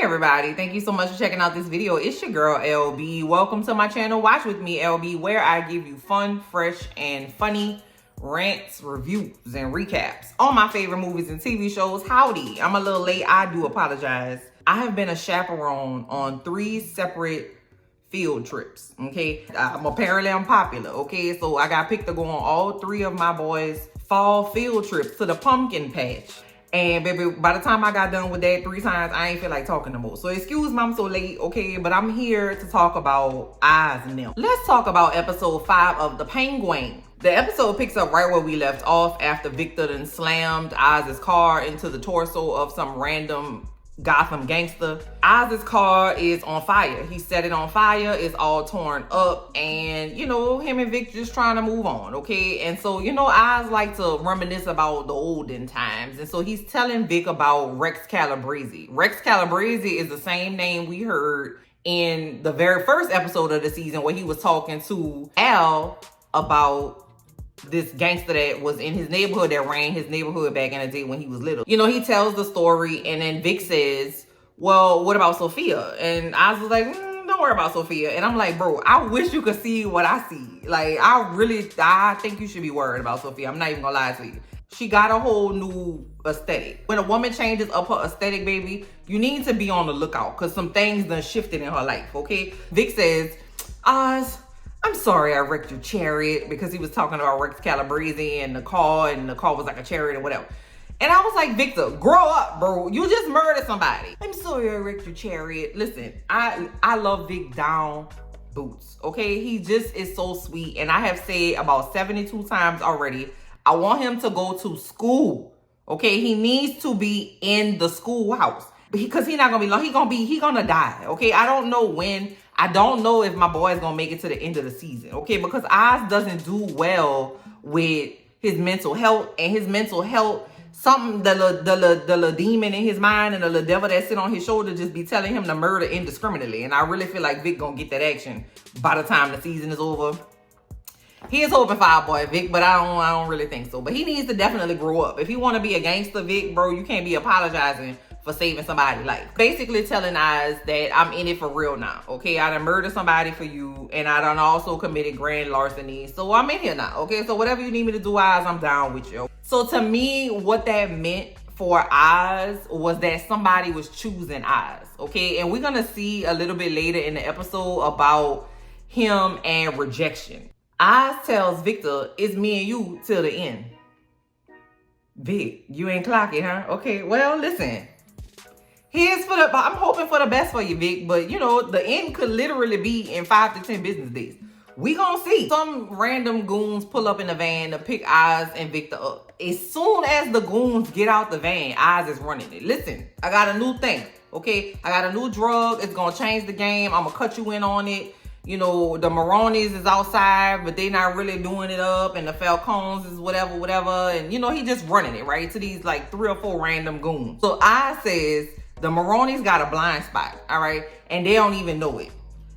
everybody, thank you so much for checking out this video. It's your girl LB. Welcome to my channel, Watch With Me LB, where I give you fun, fresh, and funny rants, reviews, and recaps on my favorite movies and TV shows. Howdy, I'm a little late, I do apologize. I have been a chaperone on 3 separate field trips, okay? Apparently I'm popular, okay? So I got picked to go on all 3 of my boys' fall field trips to the pumpkin patch. And baby, by the time I got done with that 3 times, I ain't feel like talking no more. So excuse me, I'm so late, okay? But I'm here to talk about Oz and them. Let's talk about episode 5 of The Penguin. The episode picks up right where we left off after Victor done slammed Oz's car into the torso of some random Gotham gangster. Oz's car is on fire. He set it on fire. It's all torn up. And, you know, him and Vic just trying to move on, okay? And so, you know, Oz like to reminisce about the olden times. And so he's telling Vic about Rex Calabrese. Rex Calabrese is the same name we heard in the very first episode of the season where he was talking to Al about this gangster that was in his neighborhood that ran his neighborhood back in the day when he was little. You know, he tells the story and then Vic says, well, what about Sofia? And I was like, don't worry about Sofia. And I'm like, bro, I wish you could see what I see. Like, I think you should be worried about Sofia. I'm not even gonna lie to you. She got a whole new aesthetic. When a woman changes up her aesthetic, baby, you need to be on the lookout because some things done shifted in her life, okay? Vic says, Oz, I'm sorry I wrecked your chariot, because he was talking about Rex Calabrese and the car was like a chariot or whatever. And I was like, Victor, grow up, bro. You just murdered somebody. I'm sorry I wrecked your chariot. Listen, I love Vic down boots, okay? He just is so sweet. And I have said about 72 times already, I want him to go to school, okay? He needs to be in the schoolhouse because he's not gonna be long. He gonna die, okay? I don't know when. I don't know if my boy is going to make it to the end of the season, okay? Because Oz doesn't do well with his mental health. And his mental health, something, the little demon in his mind and the little devil that sit on his shoulder just be telling him to murder indiscriminately. And I really feel like Vic going to get that action by the time the season is over. He is hoping for our boy Vic, but I don't really think so. But he needs to definitely grow up. If you want to be a gangster, Vic, bro, you can't be apologizing for saving somebody's life. Basically telling Oz that I'm in it for real now, okay? I done murdered somebody for you, and I done also committed grand larceny. So I'm in here now, okay? So whatever you need me to do, Oz, I'm down with you. So to me, what that meant for Oz was that somebody was choosing Oz, okay? And we're gonna see a little bit later in the episode about him and rejection. Oz tells Victor, it's me and you till the end. Vic, you ain't clocking, huh? Okay, well, listen. I'm hoping for the best for you, Vic, but you know, the end could literally be in 5 to 10 business days. We gonna see. Some random goons pull up in the van to pick Oz and Victor up. As soon as the goons get out the van, Oz is running it. Listen, I got a new thing, okay? I got a new drug. It's gonna change the game. I'm gonna cut you in on it. You know, the Maronis is outside, but they not really doing it up. And the Falcons is whatever. And, you know, he just running it, right? To these, like, 3 or 4 random goons. So Oz says, the Maronis got a blind spot, all right? And they don't even know it.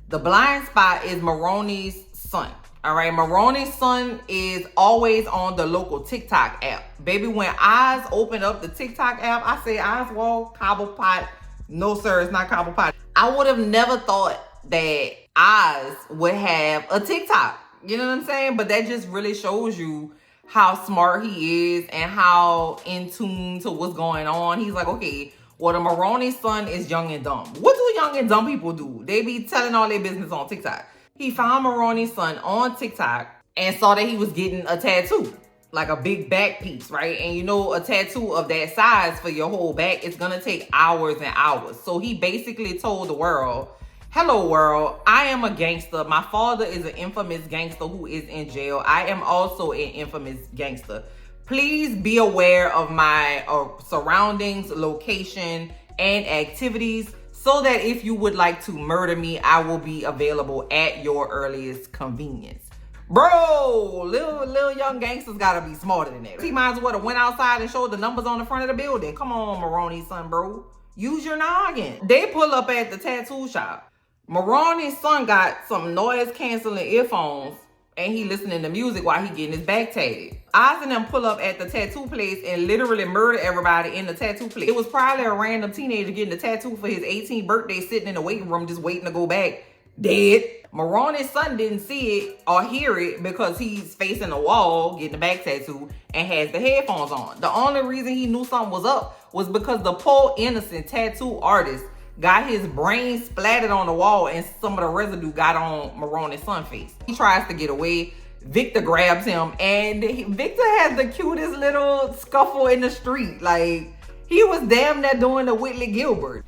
The blind spot is Maroni's son, all right? Maroni's son is always on the local TikTok app. Baby, when Oz opened up the TikTok app, I say, Oswald, Cobblepot. No, sir, it's not Cobblepot. I would have never thought that Oz would have a TikTok. You know what I'm saying? But that just really shows you how smart he is and how in tune to what's going on. He's like, okay, well, the Maroni's son is young and dumb. What do young and dumb people do? They be telling all their business on TikTok. He found Maroni's son on TikTok and saw that he was getting a tattoo, like a big back piece, right? And you know, a tattoo of that size for your whole back, it's gonna take hours and hours. So he basically told the world, hello world, I am a gangster. My father is an infamous gangster who is in jail. I am also an infamous gangster. Please be aware of my surroundings, location, and activities so that if you would like to murder me, I will be available at your earliest convenience. Bro, little young gangsters gotta be smarter than that. He might as well have went outside and showed the numbers on the front of the building. Come on, Maroni's son, bro. Use your noggin. They pull up at the tattoo shop. Maroni's son got some noise canceling earphones and he listening to music while he getting his back tatted. Oz and them pull up at the tattoo place and literally murder everybody in the tattoo place. It was probably a random teenager getting a tattoo for his 18th birthday, sitting in the waiting room just waiting to go back, dead. Maroni's son didn't see it or hear it because he's facing the wall getting the back tattoo and has the headphones on. The only reason he knew something was up was because the poor innocent tattoo artist got his brain splattered on the wall and some of the residue got on Maroni's son's face. He tries to get away. Victor grabs him and Victor has the cutest little scuffle in the street. Like, he was damn near doing the Whitley Gilbert.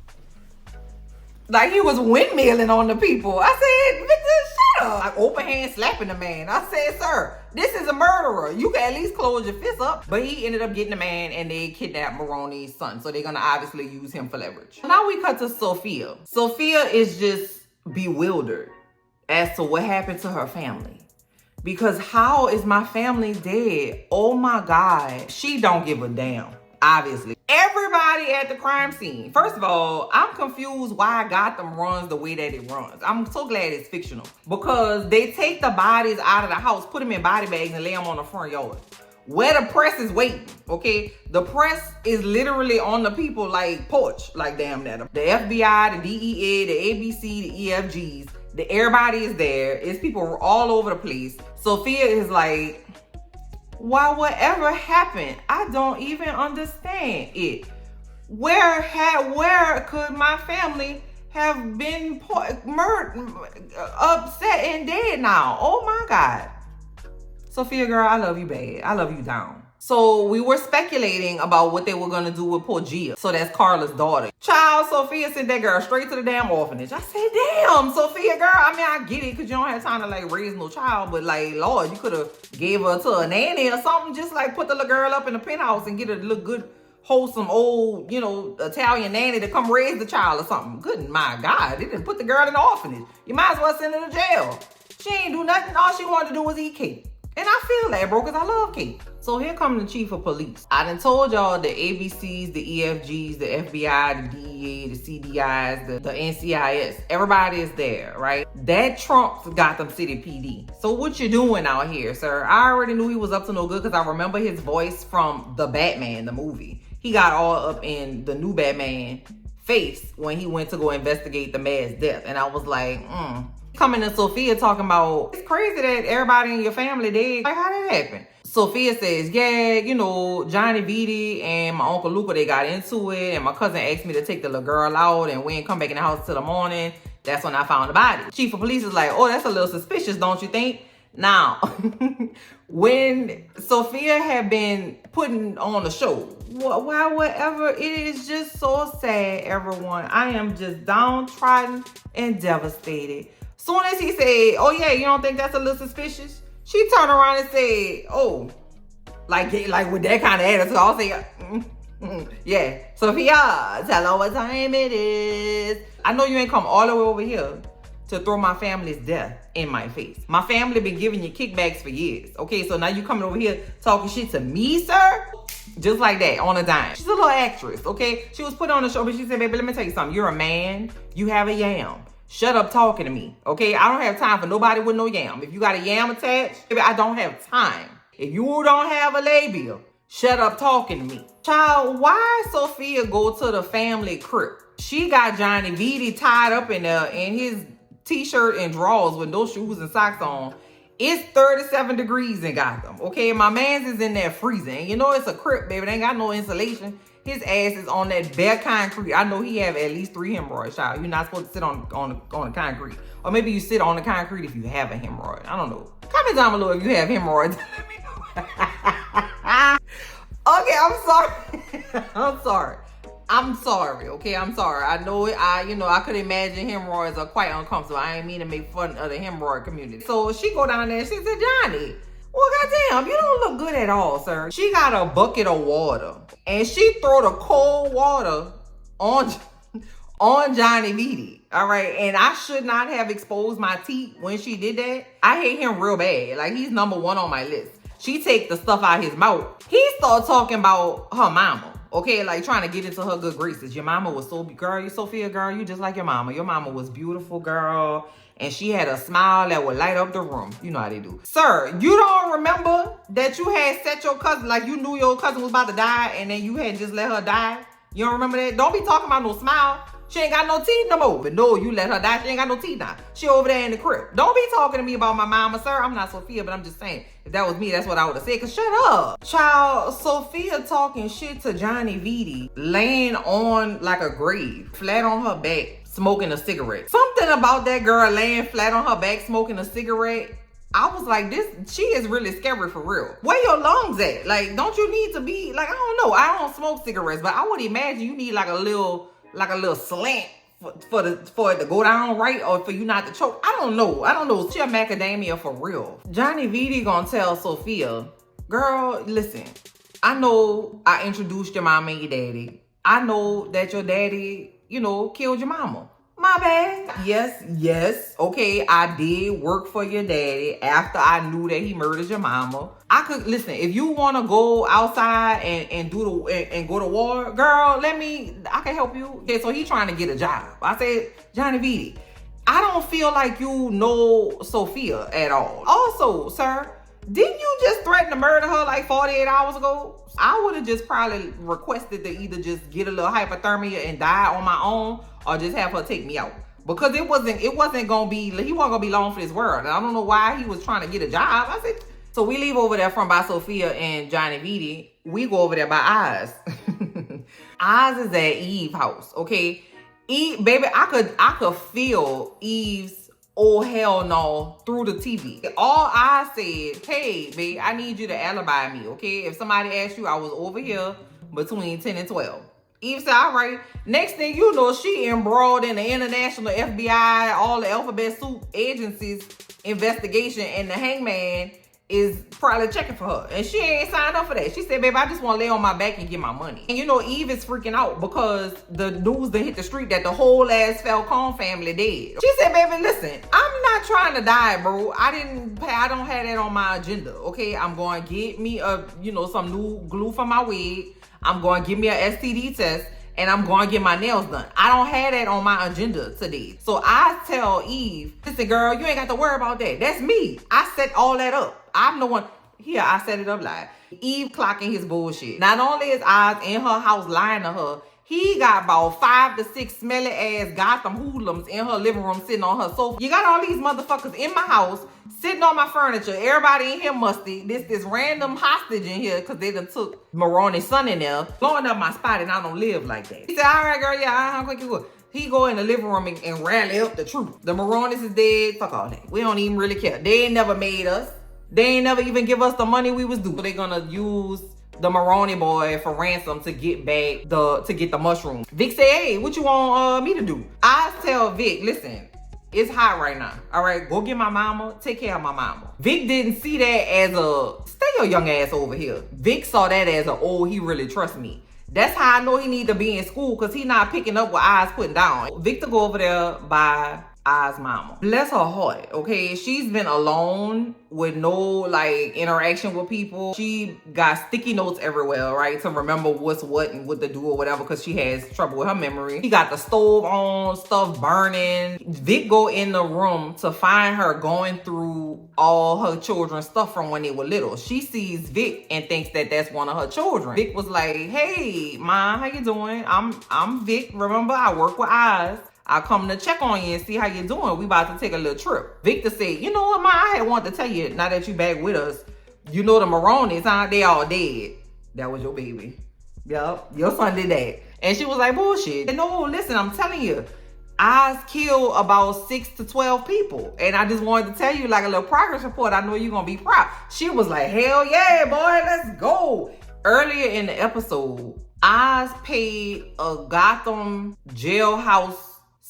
Like, he was windmilling on the people. I said, Victor, shut up. Like, open hand slapping the man. I said, sir, this is a murderer. You can at least close your fist up. But he ended up getting the man and they kidnapped Maroni's son. So they're going to obviously use him for leverage. Now we cut to Sofia. Sofia is just bewildered as to what happened to her family. Because how is my family dead? Oh my God. She don't give a damn, obviously. Everybody at the crime scene. First of all, I'm confused why Gotham runs the way that it runs. I'm so glad it's fictional. Because they take the bodies out of the house, put them in body bags and lay them on the front yard. Where the press is waiting, okay? The press is literally on the people like porch, like damn that. The FBI, the DEA, the ABC, the EFGs. Everybody is there. It's people all over the place. Sofia is like, why whatever happened? I don't even understand it. Where could my family have been murdered, upset and dead now? Oh my God. Sofia, girl, I love you bad. I love you down. So we were speculating about what they were going to do with poor Gia. So that's Carla's daughter. Child, Sofia sent that girl straight to the damn orphanage. I said, damn, Sofia, girl. I mean, I get it because you don't have time to like raise no child. But like, Lord, you could have gave her to a nanny or something. Just like put the little girl up in the penthouse and get a little good, wholesome old, Italian nanny to come raise the child or something. Good, my God. They didn't put the girl in the orphanage. You might as well send her to jail. She ain't do nothing. All she wanted to do was eat cake. And I feel that, bro, because I love cake. So here comes the chief of police. I done told y'all the ABCs, the EFGs, the FBI, the DEA, the CDIs, the NCIS. Everybody is there, right? That trumps Gotham City PD. So what you doing out here, sir? I already knew he was up to no good because I remember his voice from The Batman, the movie. He got all up in the new Batman face when he went to go investigate the man's death. And I was like, Coming to Sofia talking about, it's crazy that everybody in your family dead. Like, how did that happen? Sofia says, yeah, Johnny Viti and my Uncle Luca, they got into it. And my cousin asked me to take the little girl out and we ain't come back in the house till the morning. That's when I found the body. Chief of police is like, oh, that's a little suspicious, don't you think? Now, when Sofia had been putting on the show, why, whatever, it is just so sad, everyone. I am just downtrodden and devastated. Soon as he said, oh yeah, you don't think that's a little suspicious? She turned around and said, oh, like with that kind of attitude, I'll say, yeah. Sofia, tell her what time it is. I know you ain't come all the way over here to throw my family's death in my face. My family been giving you kickbacks for years. Okay, so now you coming over here talking shit to me, sir? Just like that, on a dime. She's a little actress, okay? She was put on the show, but she said, baby, let me tell you something. You're a man. You have a yam. Shut up talking to me, okay? I don't have time for nobody with no yam. If you got a yam attached, baby, I don't have time. If you don't have a labia, shut up talking to me. Child, why Sofia go to the family crib? She got Johnny Viti tied up in there in his t-shirt and drawers with no shoes and socks on. It's 37 degrees in Gotham, okay? My man's is in there freezing. You know it's a crib, baby. They ain't got no insulation. His ass is on that bare concrete. I know he have at least 3 hemorrhoids, child. You're not supposed to sit on the concrete. Or maybe you sit on the concrete if you have a hemorrhoid. I don't know. Comment down below if you have hemorrhoids. Let me know. Okay, I'm sorry. I'm sorry, okay? I'm sorry. I know it. I could imagine hemorrhoids are quite uncomfortable. I ain't mean to make fun of the hemorrhoid community. So she go down there and she said, Johnny, well, goddamn, you don't look good at all, sir. She got a bucket of water and she throw the cold water on Johnny Viti. All right. And I should not have exposed my teeth when she did that. I hate him real bad. Like, he's number 1 on my list. She take the stuff out his mouth. He started talking about her mama. Okay, like trying to get into her good graces. Your mama was so, girl, you Sophia, girl, you just like your mama. Your mama was beautiful, girl. And she had a smile that would light up the room. You know how they do. Sir, you don't remember that you had set your cousin, like you knew your cousin was about to die and then you had just let her die? You don't remember that? Don't be talking about no smile. She ain't got no teeth no more. But no, you let her die. She ain't got no teeth now. She over there in the crib. Don't be talking to me about my mama, sir. I'm not Sophia, but I'm just saying, if that was me, that's what I would have said. Cause shut up. Child, Sophia talking shit to Johnny Vitti, laying on like a grave, flat on her back, smoking a cigarette. Something about that girl laying flat on her back, smoking a cigarette. I was like, she is really scary for real. Where your lungs at? Like, don't you need to be, like, I don't know. I don't smoke cigarettes, but I would imagine you need like a little slant for it to go down right, or for you not to choke. I don't know. She a macadamia for real. Johnny Vitti gonna tell Sophia, girl, listen, I know I introduced your mama and your daddy. I know that your daddy, killed your mama. My bad. Yes. Okay, I did work for your daddy after I knew that he murdered your mama. I could, listen, if you want to go outside and go to war, girl, I can help you. Okay, so he trying to get a job. I said, Johnny Vitti, I don't feel like you know Sophia at all. Also, sir, didn't you just threaten to murder her like 48 hours ago? I would have just probably requested to either just get a little hypothermia and die on my own, or just have her take me out. Because it wasn't gonna be, he wasn't gonna be long for this world. And I don't know why he was trying to get a job. I said, so we leave over there from by Sophia and Johnny Vitti. We go over there by Oz. Oz is at Eve's house, okay? Eve, baby, I could feel Eve's oh hell no through the TV. All I said, hey, babe, I need you to alibi me, okay? If somebody asks you, I was over here between 10 and 12. Eve said, all right. Next thing you know, she embroiled in the international FBI, all the alphabet soup agencies investigation, and the hangman is probably checking for her. And she ain't signed up for that. She said, babe, I just want to lay on my back and get my money. And Eve is freaking out because the news that hit the street that the whole ass Falcone family dead. She said, baby, listen, I'm not trying to die, bro. I don't have that on my agenda, okay? I'm going to get me some new glue for my wig. I'm going to give me an STD test, and I'm going to get my nails done. I don't have that on my agenda today. So I tell Eve, listen, girl, you ain't got to worry about that. That's me. I set all that up. I'm the one. Here, I set it up live. Eve clocking his bullshit. Not only is Oz in her house lying to her, he got about 5 to 6 smelly ass Gotham hoodlums in her living room sitting on her sofa. You got all these motherfuckers in my house sitting on my furniture. Everybody in here musty. This random hostage in here because they done took Maroni's son in there, blowing up my spot, and I don't live like that. He said, all right, girl, yeah, how quick you go? He go in the living room and rally up the truth. The Maronis is dead. Fuck all that. We don't even really care. They ain't never made us. They ain't never even give us the money we was due. So they gonna use the Maroni boy for ransom to get back the mushroom. Vic say, hey, what you want me to do? I tell Vic, listen, it's hot right now. All right, go get my mama, take care of my mama. Vic didn't see that as stay your young ass over here. Vic saw that as he really trusts me. That's how I know he need to be in school, because he not picking up what I's putting down. Victor go over there by I's mama. Bless her heart, okay? She's been alone with no interaction with people. She got sticky notes everywhere, right? To remember what's what and what to do or whatever, because she has trouble with her memory. She got the stove on, stuff burning. Vic go in the room to find her going through all her children's stuff from when they were little. She sees Vic and thinks that that's one of her children. Vic was like, hey, Ma, how you doing? I'm Vic. Remember, I work with Eyes. I come to check on you and see how you're doing. We about to take a little trip. Victor said, you know what, Ma, I had wanted to tell you, now that you back with us, the Maronis, huh? They all dead. That was your baby. Yup, your son did that. And she was like, bullshit. No, listen, I'm telling you, I killed about 6 to 12 people. And I just wanted to tell you like a little progress report. I know you're going to be proud. She was like, hell yeah, boy, let's go. Earlier in the episode, Oz paid a Gotham jailhouse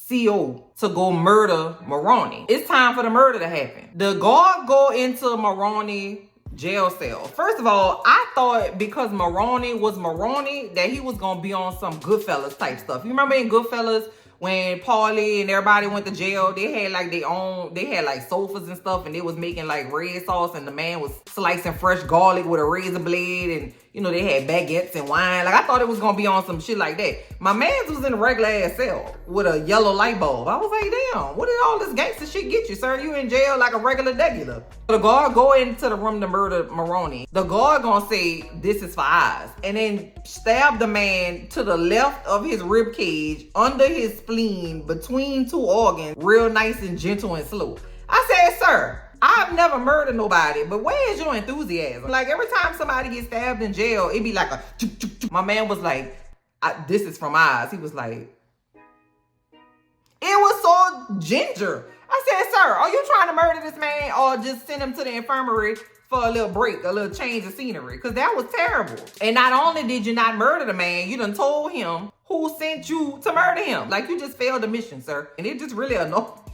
CO to go murder Maroni. It's time for the murder to happen. The guard go into Maroni jail cell. First of all, I thought because Maroni was Maroni that he was gonna be on some Goodfellas type stuff. You remember in Goodfellas when Paulie and everybody went to jail, they had like sofas and stuff, and they was making like red sauce, and the man was slicing fresh garlic with a razor blade, and you know, they had baguettes and wine. Like, I thought it was gonna be on some shit like that. My man's was in a regular ass cell with a yellow light bulb. I was like, damn, what did all this gangster shit get you, sir? You in jail like a regular. The guard go into the room to murder Maroni. The guard gonna say, this is for eyes. And then stab the man to the left of his rib cage, under his spleen, between two organs, real nice and gentle and slow. I said, sir, I've never murdered nobody, but where is your enthusiasm? Like, every time somebody gets stabbed in jail, it be like a chuk, chuk, chuk. My man was like, this is from eyes. He was like, it was so ginger. I said, sir, are you trying to murder this man or just send him to the infirmary for a little break, a little change of scenery? Because that was terrible. And not only did you not murder the man, you done told him who sent you to murder him. Like, you just failed the mission, sir. And it just really annoyed me.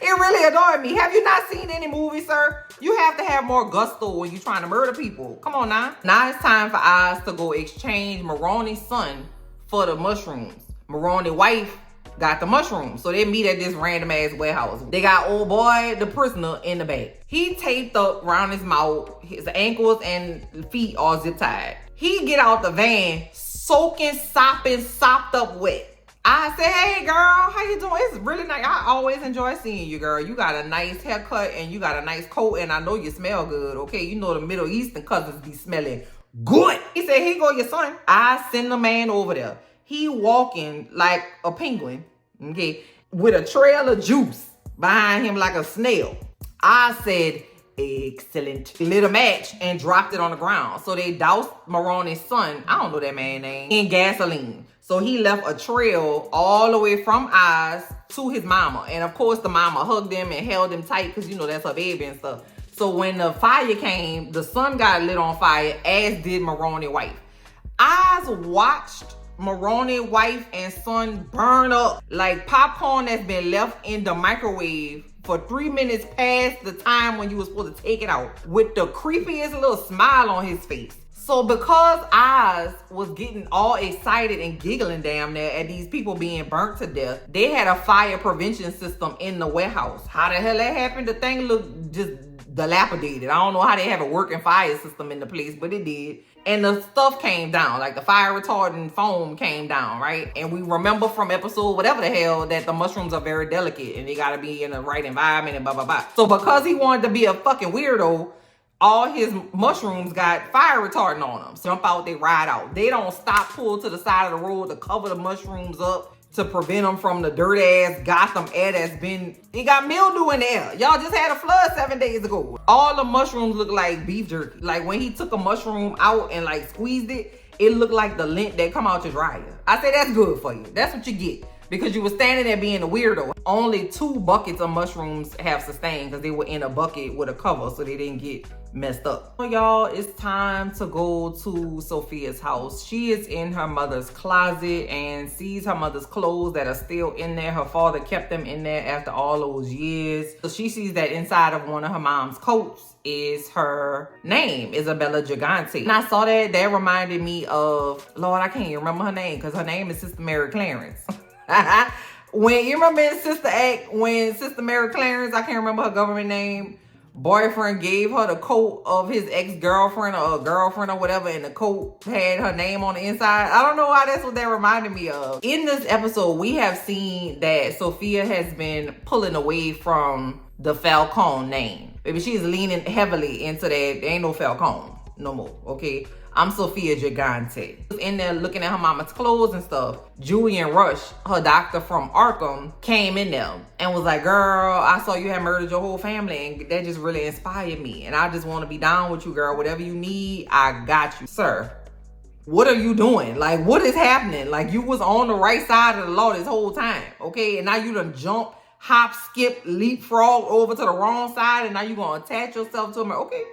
It really annoyed me. Have you not seen any movies, sir? You have to have more gusto when you're trying to murder people. Come on now. Now it's time for Oz to go exchange Maroni's son for the mushrooms. Maroni's wife got the mushrooms. So they meet at this random ass warehouse. They got old boy, the prisoner, in the back. He taped up around his mouth. His ankles and feet all zip tied. He get out the van, soaking, sopped up wet. I said, hey girl, how you doing? It's really nice. I always enjoy seeing you, girl. You got a nice haircut and you got a nice coat, and I know you smell good, okay? You know the Middle Eastern cousins be smelling good. He said, here go your son. I send the man over there. He walking like a penguin, okay, with a trail of juice behind him like a snail. I said, excellent. Lit a match and dropped it on the ground. So they doused Maroni's son, I don't know that man's name, in gasoline. So he left a trail all the way from Oz to his mama. And of course, the mama hugged him and held him tight because, you know, that's her baby and stuff. So when the fire came, the son got lit on fire, as did Maroni's wife. Oz watched Maroni's wife and son burn up like popcorn that's been left in the microwave for 3 minutes past the time when you were supposed to take it out, with the creepiest little smile on his face. So because Oz was getting all excited and giggling down there at these people being burnt to death, they had a fire prevention system in the warehouse. How the hell that happened? The thing looked just dilapidated. I don't know how they have a working fire system in the place, but it did. And the stuff came down, like the fire retardant foam came down, right? And we remember from episode whatever the hell that the mushrooms are very delicate and they gotta be in the right environment and blah, blah, blah. So because he wanted to be a fucking weirdo, all his mushrooms got fire retardant on them. Jump out, they ride out. They don't stop, pull to the side of the road to cover the mushrooms up to prevent them from the dirt ass Gotham air that's been, it got mildew in the air. Y'all just had a flood 7 days ago. All the mushrooms look like beef jerky. Like when he took a mushroom out and like squeezed it, it looked like the lint that come out your dryer. I say that's good for you. That's what you get. Because you were standing there being a weirdo. Only 2 buckets of mushrooms have sustained because they were in a bucket with a cover so they didn't get messed up. So y'all, it's time to go to Sofia's house. She is in her mother's closet and sees her mother's clothes that are still in there. Her father kept them in there after all those years. So she sees that inside of one of her mom's coats is her name, Isabella Gigante. And I saw that reminded me of, Lord, I can't even remember her name because her name is Sister Mary Clarence. When you remember in Sister Act, when Sister Mary Clarence, I can't remember her government name, boyfriend gave her the coat of his ex-girlfriend or girlfriend or whatever, and the coat had her name on the inside. I don't know why that's what that reminded me of. In this episode, we have seen that Sofia has been pulling away from the Falcone name. Baby, she's leaning heavily into that. There ain't no Falcone no more, okay? I'm Sofia Gigante. In there looking at her mama's clothes and stuff. Julian Rush, her doctor from Arkham, came in there and was like, girl, I saw you had murdered your whole family and that just really inspired me. And I just want to be down with you, girl. Whatever you need, I got you. Sir, what are you doing? Like, what is happening? Like, you was on the right side of the law this whole time, okay? And now you done jump, hop, skip, leapfrog over to the wrong side and now you gonna attach yourself to him, okay?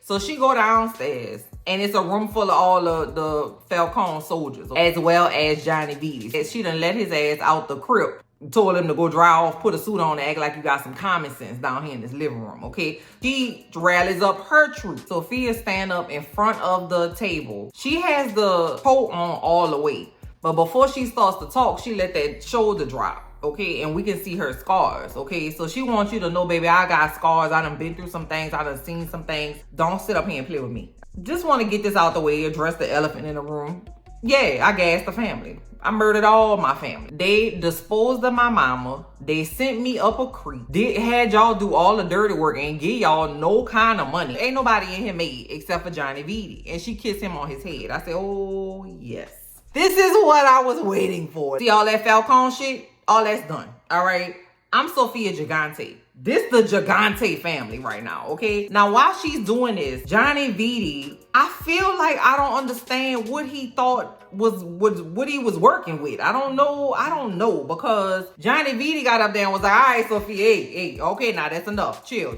So she go downstairs and it's a room full of all of the Falcone soldiers, as well as Johnny V. She done let his ass out the crypt, told him to go dry off, put a suit on, and act like you got some common sense down here in this living room, okay? She rallies up her troops. Sofia stand up in front of the table. She has the coat on all the way, but before she starts to talk, she let that shoulder drop. Okay, and we can see her scars, okay? So she wants you to know, baby, I got scars. I done been through some things. I done seen some things. Don't sit up here and play with me. Just want to get this out the way, address the elephant in the room. Yeah, I gassed the family. I murdered all my family. They disposed of my mama. They sent me up a creek. They had y'all do all the dirty work and give y'all no kind of money. Ain't nobody in here made except for Johnny Vitti. And she kissed him on his head. I said, oh, yes. This is what I was waiting for. See all that Falcon shit? All that's done. All right? I'm Sofia Gigante. This the Gigante family right now, okay? Now, while she's doing this, Johnny Vitti, I feel like I don't understand what he thought was what he was working with. I don't know, because Johnny Vitti got up there and was like, all right, Sophia, hey, okay, now that's enough. Chill.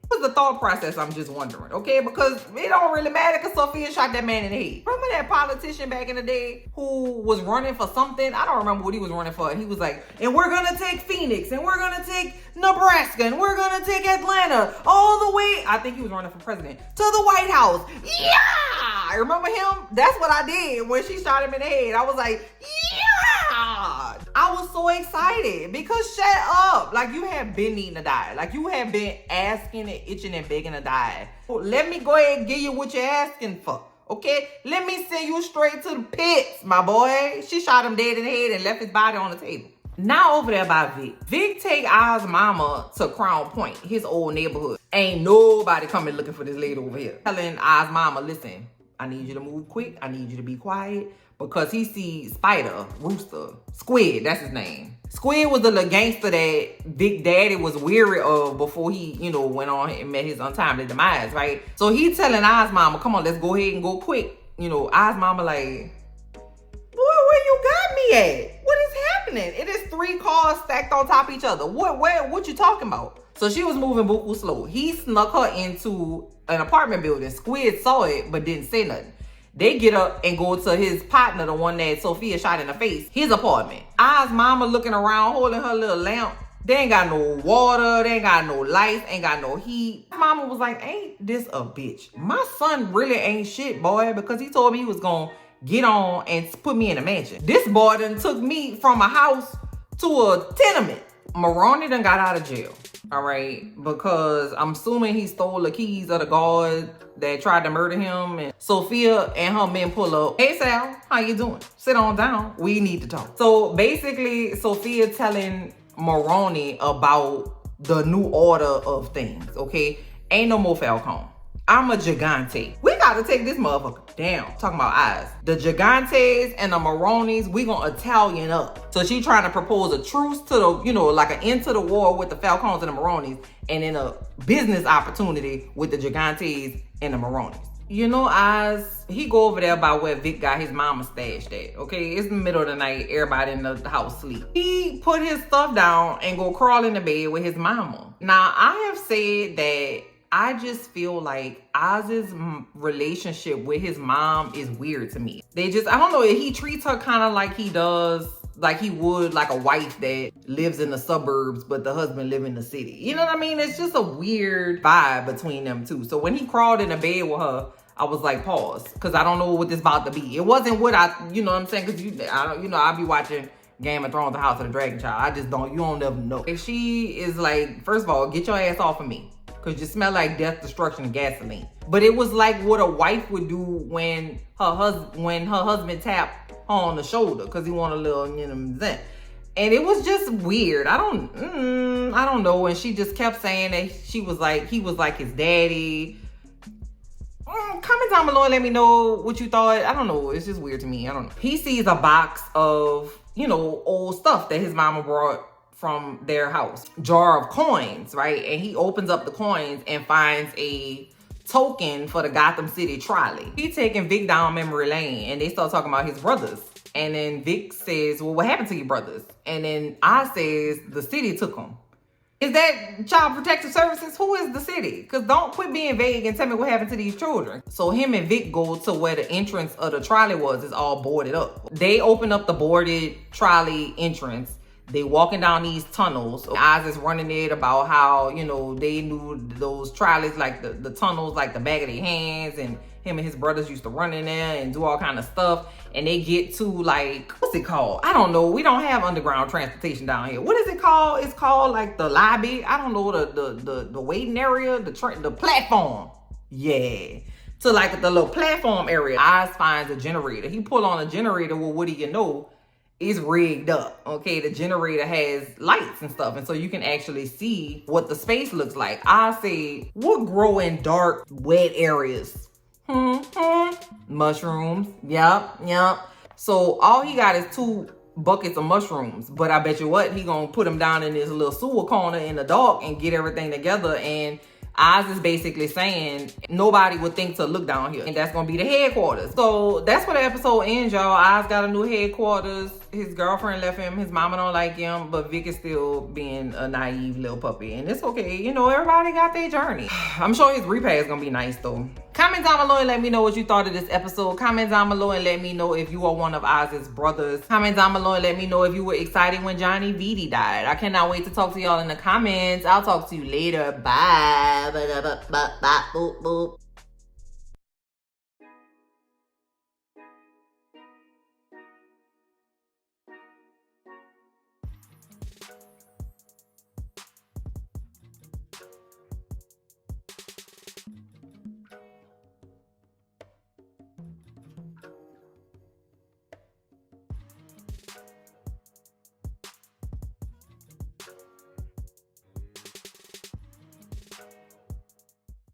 What's the thought process? I'm just wondering, okay? Because it don't really matter because Sophia shot that man in the head. Remember that politician back in the day who was running for something? I don't remember what he was running for. And he was like, and we're going to take Phoenix, and we're going to take Nebraska, and we're going to take Atlanta, all the way, I think he was running for president, to the White House. Yeah! Remember him? That's what I did when she shot him in the head. I was like, yeah! I was so excited because shut up. Like, you have been needing to die. Like, you have been asking and itching and begging to die. Let me go ahead and give you what you're asking for. Okay? Let me send you straight to the pits, my boy. She shot him dead in the head and left his body on the table. Now over there by Vic. Vic take Oz mama to Crown Point, his old neighborhood. Ain't nobody coming looking for this lady over here. Telling Oz mama, listen, I need you to move quick. I need you to be quiet. Because he sees Spider, Rooster, Squid, that's his name. Squid was the little gangster that Big Daddy was weary of before he, went on and met his untimely demise, right? So he telling Oz mama, come on, let's go ahead and go quick. Oz mama like, boy, where you got me at? What is happening? It is 3 cars stacked on top of each other. What you talking about? So she was moving buku slow. He snuck her into an apartment building. Squid saw it, but didn't say nothing. They get up and go to his partner, the one that Sophia shot in the face, his apartment. Oz mama looking around, holding her little lamp. They ain't got no water, they ain't got no lights, ain't got no heat. Mama was like, ain't this a bitch? My son really ain't shit, boy, because he told me he was gonna get on and put me in a mansion. This boy done took me from a house to a tenement. Maroni done got out of jail, all right? Because I'm assuming he stole the keys of the guard that tried to murder him. And Sophia and her men pull up. Hey, Sal, how you doing? Sit on down. We need to talk. So basically, Sophia telling Maroni about the new order of things, okay? Ain't no more Falcon. I'm a Gigante. We gotta take this motherfucker down. Talking about eyes. The Gigantes and the Maronis, we gonna Italian up. So she trying to propose a truce to the, like an end to the war with the Falcons and the Maronis, and then a business opportunity with the Gigantes and the Maronis. Eyes, he go over there by where Vic got his mama stashed at, okay? It's the middle of the night, everybody in the house sleep. He put his stuff down and go crawl in the bed with his mama. Now, I have said that I just feel like Oz's relationship with his mom is weird to me. I don't know, he treats her kind of like he does, like he would like a wife that lives in the suburbs, but the husband live in the city. You know what I mean? It's just a weird vibe between them two. So when he crawled in the bed with her, I was like, pause, because I don't know what this about to be. It wasn't what you know what I'm saying? Because I'll be watching Game of Thrones, The House of the Dragon Child. You don't never know. And she is like, first of all, get your ass off of me, because you smell like death, destruction, and gasoline. But it was like what a wife would do when her husband tapped her on the shoulder because he wanted a little, and it was just weird. I don't know. And she just kept saying that he was like his daddy. Comment down below and let me know what you thought. I don't know. It's just weird to me. I don't know. He sees a box of, old stuff that his mama brought from their house. Jar of coins, right? And he opens up the coins and finds a token for the Gotham City trolley. He taking Vic down memory lane and they start talking about his brothers. And then Vic says, well, what happened to your brothers? And then I says, the city took them. Is that Child Protective Services? Who is the city? Because don't quit being vague and tell me what happened to these children. So him and Vic go to where the entrance of the trolley was. It's all boarded up. They open up the boarded trolley entrance. They walking down these tunnels. Oz is running it about how, they knew those trolleys, like the tunnels, like the back of their hands, and him and his brothers used to run in there and do all kind of stuff. And they get to like, what's it called? I don't know. We don't have underground transportation down here. What is it called? It's called like the lobby. I don't know, the waiting area, the platform. Yeah. To like the little platform area. Oz finds a generator. He pull on a generator. Well, what do you know? It's rigged up. Okay, the generator has lights and stuff, and so you can actually see what the space looks like. I say, what grow in dark, wet areas? Mushrooms. Yep. So all he got is 2 buckets of mushrooms, but I bet you what, he gonna put them down in this little sewer corner in the dark and get everything together. And Oz is basically saying nobody would think to look down here, and that's gonna be the headquarters. So that's where the episode ends, y'all. Oz got a new headquarters. His girlfriend left him. His mama don't like him, but Vic is still being a naive little puppy, and it's okay. You know, everybody got their journey. I'm sure his repay is gonna be nice though. Comment down below and let me know what you thought of this episode. Comment down below and let me know if you are one of Oz's brothers. Comment down below and let me know if you were excited when Johnny Vitti died. I cannot wait to talk to y'all in the comments. I'll talk to you later. Bye. Boop, boop.